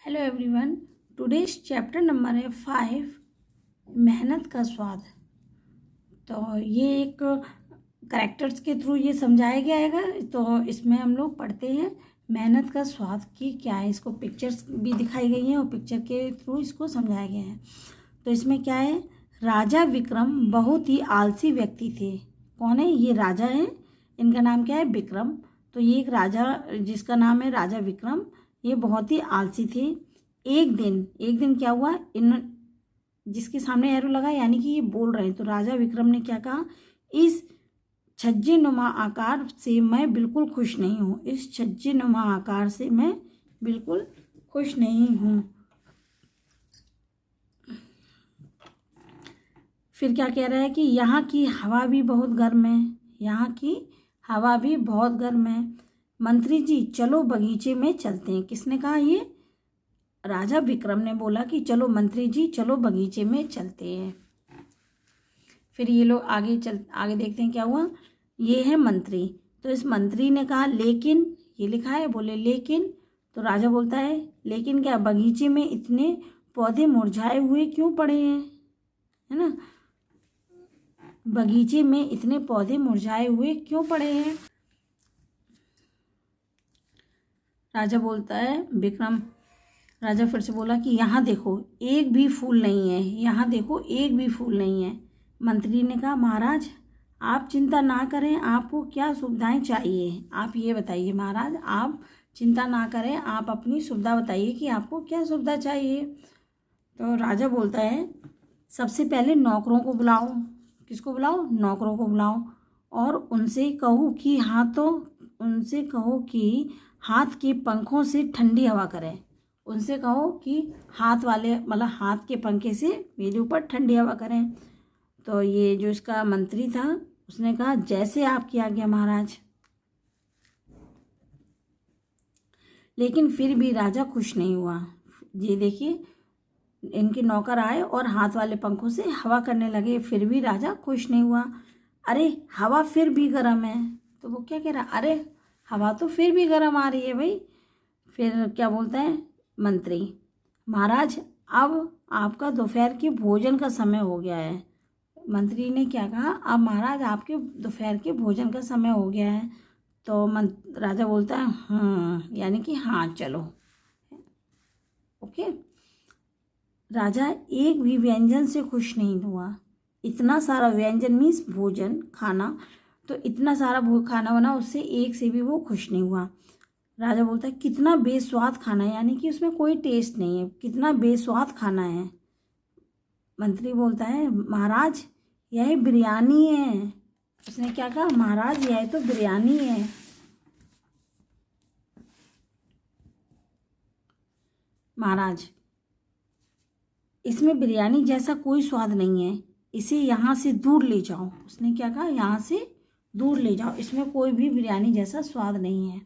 Hello everyone, today's chapter number है 5, मेहनत का स्वाद। तो ये एक करेक्टर्स के थ्रू ये समझाया गया है। तो इसमें हम लोग पढ़ते हैं मेहनत का स्वाद की क्या है। इसको पिक्चर्स भी दिखाई गई हैं और पिक्चर के थ्रू इसको समझाया गया है। तो इसमें क्या है, राजा विक्रम बहुत ही आलसी व्यक्ति थे। कौन है ये? राजा है, इनका नाम क्या है? विक्रम। तो ये एक राजा जिसका नाम है राजा विक्रम, ये बहुत ही आलसी थे। एक दिन क्या हुआ, इन जिसके सामने एरो लगा यानी कि ये बोल रहे हैं। तो राजा विक्रम ने क्या कहा, इस छज्जे नुमा आकार से मैं बिल्कुल खुश नहीं हूँ। इस छज्जे नुमा आकार से मैं बिल्कुल खुश नहीं हूँ। फिर क्या कह रहा है कि यहाँ की हवा भी बहुत गर्म है। यहाँ की हवा भी बहुत गर्म है। मंत्री जी चलो बगीचे में चलते हैं। किसने कहा? ये राजा विक्रम ने बोला कि चलो मंत्री जी चलो बगीचे में चलते हैं। फिर ये लोग आगे देखते हैं क्या हुआ। ये है मंत्री। तो इस मंत्री ने कहा लेकिन, ये लिखा है, बोले लेकिन। तो राजा बोलता है लेकिन क्या, बगीचे में इतने पौधे मुरझाए हुए क्यों पड़े हैं, है ना। बगीचे में इतने पौधे मुरझाए हुए क्यों पड़े हैं। राजा बोलता है, विक्रम राजा फिर से बोला कि यहाँ देखो एक भी फूल नहीं है। यहाँ देखो एक भी फूल नहीं है। मंत्री ने कहा महाराज आप चिंता ना करें, आपको क्या सुविधाएं चाहिए आप ये बताइए। महाराज आप चिंता ना करें, आप अपनी सुविधा बताइए कि आपको क्या सुविधा चाहिए। तो राजा बोलता है सबसे पहले नौकरों को बुलाओ। किसको बुलाओ? नौकरों को बुलाओ और उनसे कहो कि हाथ के पंखों से ठंडी हवा करें। उनसे कहो कि हाथ वाले मतलब हाथ के पंखे से मेरे ऊपर ठंडी हवा करें। तो ये जो इसका मंत्री था उसने कहा जैसे आपकी आज्ञा महाराज। लेकिन फिर भी राजा खुश नहीं हुआ। ये देखिए इनके नौकर आए और हाथ वाले पंखों से हवा करने लगे, फिर भी राजा खुश नहीं हुआ। अरे हवा फिर भी गर्म है। तो वो क्या कह रहा, अरे हवा तो फिर भी गर्म आ रही है भाई। फिर क्या बोलता है मंत्री, महाराज अब आपका दोपहर के भोजन का समय हो गया है। मंत्री ने क्या कहा, अब महाराज आपके दोपहर के भोजन का समय हो गया है। तो राजा बोलता है यानी कि हाँ चलो ओके। राजा एक भी व्यंजन से खुश नहीं हुआ। इतना सारा व्यंजन मीन्स भोजन खाना, तो इतना सारा खाना बना उससे एक से भी वो खुश नहीं हुआ। राजा बोलता है कितना बेस्वाद खाना है, यानी कि उसमें कोई टेस्ट नहीं है, कितना बेस्वाद खाना है। मंत्री बोलता है महाराज यह बिरयानी है। उसने क्या कहा, महाराज यह तो बिरयानी है। महाराज इसमें बिरयानी जैसा कोई स्वाद नहीं है, इसे यहाँ से दूर ले जाओ। उसने क्या कहा, यहाँ से दूर ले जाओ, इसमें कोई भी बिरयानी जैसा स्वाद नहीं है।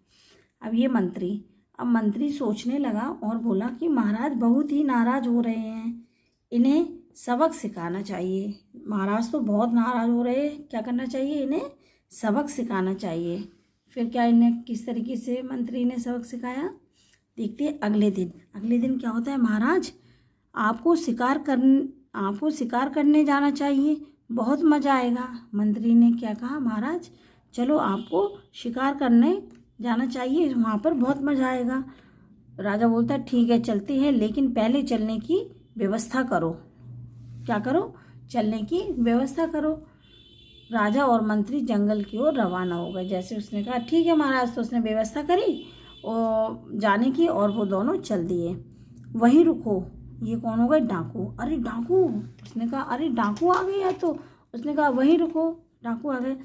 अब मंत्री सोचने लगा और बोला कि महाराज बहुत ही नाराज़ हो रहे हैं, इन्हें सबक सिखाना चाहिए। महाराज तो बहुत नाराज़ हो रहे हैं, क्या करना चाहिए, इन्हें सबक सिखाना चाहिए। फिर क्या इन्हें किस तरीके से मंत्री ने सबक सिखाया देखते हैं। अगले दिन क्या होता है, महाराज आपको शिकार करने जाना चाहिए, बहुत मज़ा आएगा। मंत्री ने क्या कहा, महाराज चलो आपको शिकार करने जाना चाहिए, वहाँ पर बहुत मज़ा आएगा। राजा बोलता है ठीक है चलते हैं, लेकिन पहले चलने की व्यवस्था करो। क्या करो? चलने की व्यवस्था करो। राजा और मंत्री जंगल की ओर रवाना हो गए। जैसे उसने कहा ठीक है महाराज, तो उसने व्यवस्था करी और जाने की, और वो दोनों चल दिए। वहीं रुको, ये कौन हो गए, डाकू। अरे डाकू, उसने कहा अरे डाकू आ गया। तो उसने कहा वहीं रुको, डाकू आ गए।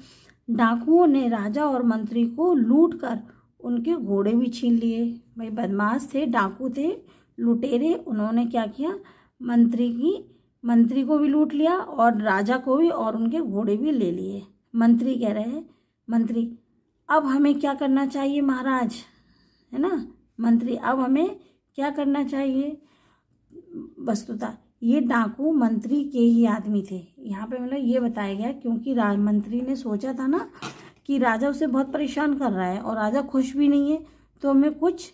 डाकुओं ने राजा और मंत्री को लूट कर उनके घोड़े भी छीन लिए। भाई बदमाश थे, डाकू थे, लुटेरे। उन्होंने क्या किया, मंत्री को भी लूट लिया और राजा को भी, और उनके घोड़े भी ले लिए। मंत्री कह रहे हैं, मंत्री अब हमें क्या करना चाहिए महाराज, है ना। मंत्री अब हमें क्या करना चाहिए। वस्तुतः ये डाकू मंत्री के ही आदमी थे। यहाँ पे मतलब ये बताया गया क्योंकि मंत्री ने सोचा था ना कि राजा उसे बहुत परेशान कर रहा है और राजा खुश भी नहीं है, तो हमें कुछ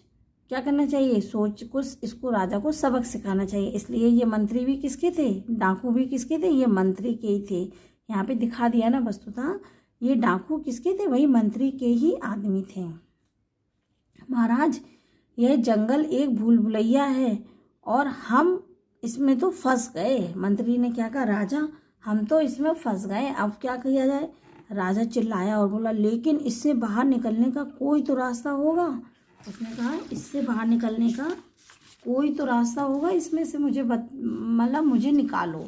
क्या करना चाहिए, सोच कुछ इसको राजा को सबक सिखाना चाहिए। इसलिए ये मंत्री भी किसके थे, डाकू भी किसके थे, ये मंत्री के ही थे। यहाँ पे दिखा दिया ना वस्तुतः ये डाकू किसके थे, वही मंत्री के ही आदमी थे। महाराज यह जंगल एक भूल भुलैया है और हम इसमें तो फंस गए। मंत्री ने क्या कहा, राजा हम तो इसमें फंस गए, अब क्या किया जाए। राजा चिल्लाया और बोला लेकिन इससे बाहर निकलने का कोई तो रास्ता होगा। उसने कहा इससे बाहर निकलने का कोई तो रास्ता होगा, इसमें से मुझे मतलब मुझे निकालो।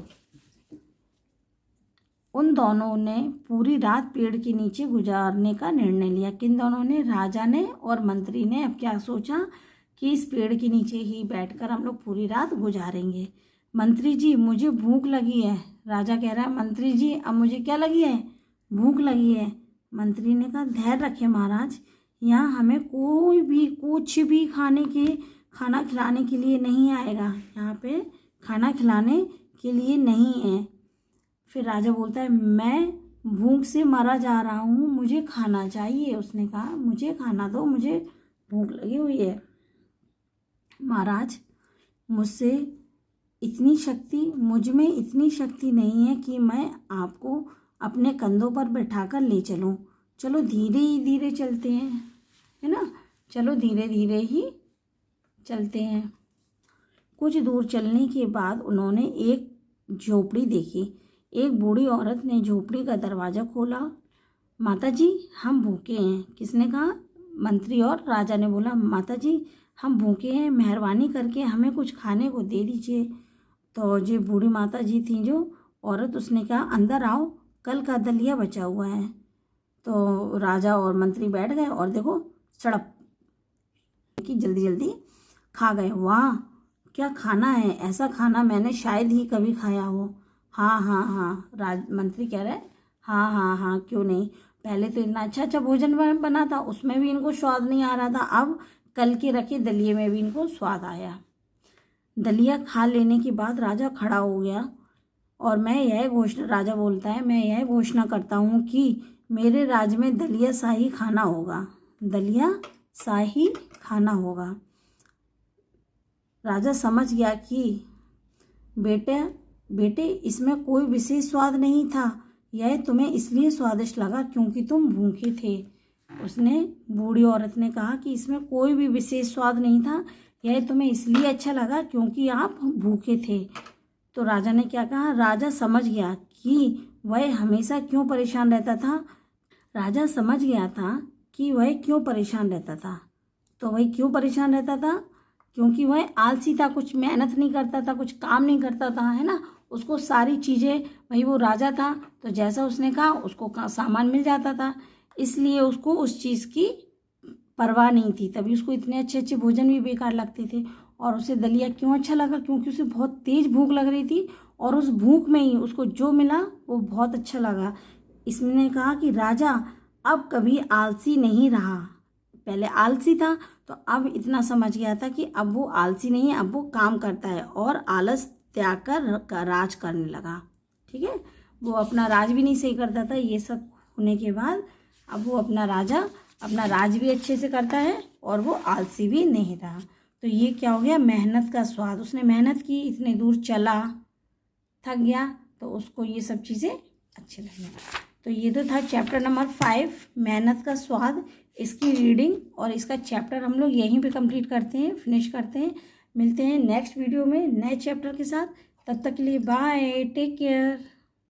उन दोनों ने पूरी रात पेड़ के नीचे गुजारने का निर्णय लिया। किन दोनों ने, राजा ने और मंत्री ने। अब क्या सोचा कि इस पेड़ के नीचे ही बैठकर हम लोग पूरी रात गुजारेंगे। मंत्री जी मुझे भूख लगी है। राजा कह रहा है मंत्री जी अब मुझे क्या लगी है, भूख लगी है। मंत्री ने कहा धैर्य रखें महाराज, यहाँ हमें कोई भी कुछ भी खाना खिलाने के लिए नहीं आएगा, यहाँ पे खाना खिलाने के लिए नहीं है। फिर राजा बोलता है मैं भूख से मरा जा रहा हूँ, मुझे खाना चाहिए। उसने कहा मुझे खाना दो, मुझे भूख लगी हुई है। महाराज मुझ में इतनी शक्ति नहीं है कि मैं आपको अपने कंधों पर बैठाकर ले चलूं। चलो धीरे ही धीरे चलते हैं, है ना, चलो धीरे धीरे ही चलते हैं। कुछ दूर चलने के बाद उन्होंने एक झोपड़ी देखी। एक बूढ़ी औरत ने झोपड़ी का दरवाज़ा खोला। माता जी हम भूखे हैं। किसने कहा, मंत्री और राजा ने बोला माता जी हम भूखे हैं, मेहरबानी करके हमें कुछ खाने को दे दीजिए। तो जो बूढ़ी माता जी थी जो औरत, उसने कहा अंदर आओ, कल का दलिया बचा हुआ है। तो राजा और मंत्री बैठ गए और देखो सड़प कि जल्दी जल्दी खा गए। वाह क्या खाना है, ऐसा खाना मैंने शायद ही कभी खाया हो। हाँ हाँ हाँ, मंत्री कह रहे हाँ हाँ हाँ क्यों नहीं। पहले तो इतना अच्छा अच्छा भोजन बना था, उसमें भी इनको स्वाद नहीं आ रहा था, अब कल के रखे दलिये में भी इनको स्वाद आया। दलिया खा लेने के बाद राजा खड़ा हो गया और राजा बोलता है मैं यह घोषणा करता हूँ कि मेरे राज्य में दलिया शाही खाना होगा, दलिया शाही खाना होगा। राजा समझ गया कि बेटे इसमें कोई विशेष स्वाद नहीं था, यह तुम्हें इसलिए स्वादिष्ट लगा क्योंकि तुम भूखे थे। उसने बूढ़ी औरत ने कहा कि इसमें कोई भी विशेष स्वाद नहीं था, यह तुम्हें इसलिए अच्छा लगा क्योंकि आप भूखे थे। तो राजा ने क्या कहा, राजा समझ गया कि वह हमेशा क्यों परेशान रहता था। राजा समझ गया था कि वह क्यों परेशान रहता था। तो वह क्यों परेशान रहता था, क्योंकि वह आलसी था, कुछ मेहनत नहीं करता था, कुछ काम नहीं करता था, है ना। उसको सारी चीज़ें, भाई वो राजा था तो जैसा उसने कहा उसको सामान मिल जाता था, इसलिए उसको उस चीज़ की परवाह नहीं थी। तभी उसको इतने अच्छे अच्छे भोजन भी बेकार लगते थे। और उसे दलिया क्यों अच्छा लगा, क्योंकि उसे बहुत तेज़ भूख लग रही थी और उस भूख में ही उसको जो मिला वो बहुत अच्छा लगा। इसने कहा कि राजा अब कभी आलसी नहीं रहा, पहले आलसी था तो अब इतना समझ गया था कि अब वो आलसी नहीं है, अब वो काम करता है और आलस त्याग कर राज करने लगा। ठीक है, वो अपना राज भी नहीं सही करता था, ये सब होने के बाद अब वो अपना राज भी अच्छे से करता है और वो आलसी भी नहीं रहा। तो ये क्या हो गया, मेहनत का स्वाद। उसने मेहनत की, इतने दूर चला, थक गया, तो उसको ये सब चीज़ें अच्छी लगी। तो ये तो था चैप्टर नंबर 5 मेहनत का स्वाद। इसकी रीडिंग और इसका चैप्टर हम लोग यहीं पे कंप्लीट करते हैं, फिनिश करते हैं। मिलते हैं नेक्स्ट वीडियो में नए चैप्टर के साथ। तब तक के लिए बाय, टेक केयर।